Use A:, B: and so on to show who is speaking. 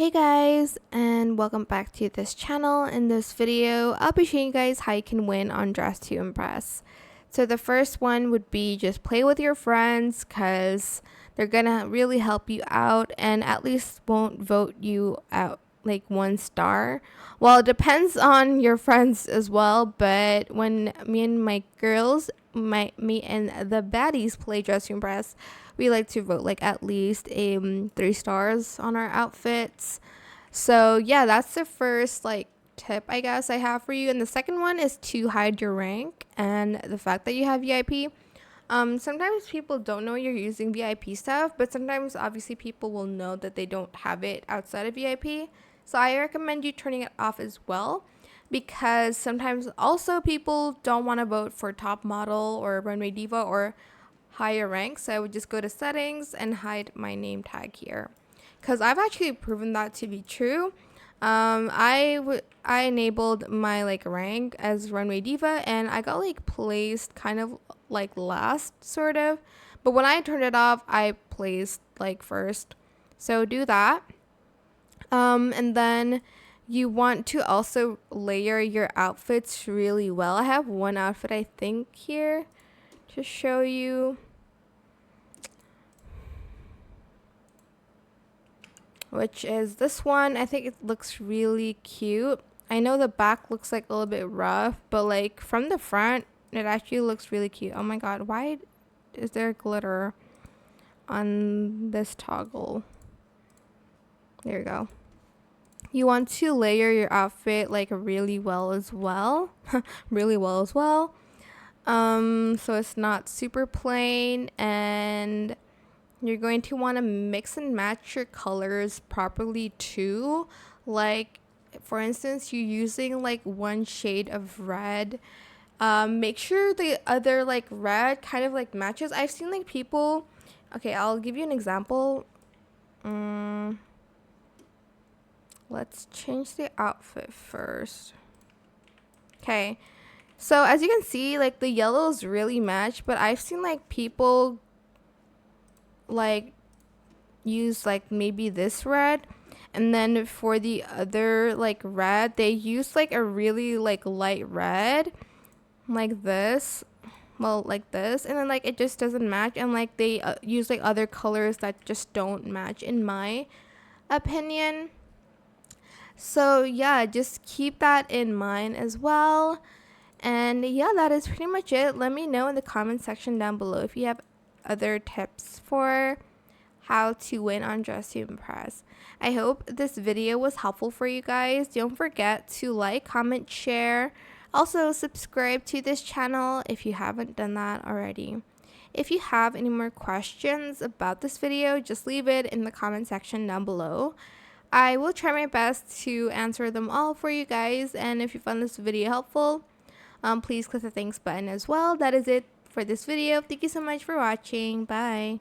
A: Hey guys, and welcome back to this channel. In this video, I'll be showing you guys how you can win on Dress to Impress. So the first one would be just play with your friends because they're gonna really help you out and at least won't vote you out like 1 star. Well, it depends on your friends as well, but when me and my girls, me and the baddies play Dress to Impress, we like to vote like at least 3 stars on our outfits. So yeah, that's the first like tip I guess I have for you. And the second one is to hide your rank and the fact that you have VIP. Sometimes people don't know you're using VIP stuff, but sometimes obviously people will know that they don't have it outside of VIP. So I recommend you turning it off as well, because sometimes also people don't want to vote for top model or runway diva or higher rank. So I would just go to settings and hide my name tag here, because I've actually proven that to be true. I enabled my like rank as runway diva and I got like placed kind of like last sort of, but when I turned it off I placed like first. So do that. And then you want to also layer your outfits really well. I have one outfit I think here to show you, which is this one. I think it looks really cute. I know the back looks like a little bit rough, but like from the front it actually looks really cute. Oh my god, why is there glitter on this toggle? There you go. You want to layer your outfit like really well as well. Really well as well. So it's not super plain, and you're going to want to mix and match your colors properly too. Like for instance, you're using like one shade of red. Make sure the other like red kind of like matches. I've seen like people, okay, I'll give you an example. Let's change the outfit first. Okay, so as you can see, like the yellows really match, but I've seen like people like use like maybe this red, and then for the other like red they use like a really like light red like this, well like this, and then like it just doesn't match, and like they use like other colors that just don't match in my opinion. So yeah, just keep that in mind as well. And yeah, that is pretty much it. Let me know in the comment section down below if you have other tips for how to win on Dress to Impress. I hope this video was helpful for you guys. Don't forget to like, comment, share. Also subscribe to this channel if you haven't done that already. If you have any more questions about this video, just leave it in the comment section down below. I will try my best to answer them all for you guys. And if you found this video helpful, please click the thanks button as well. That is it for this video. Thank you so much for watching. Bye.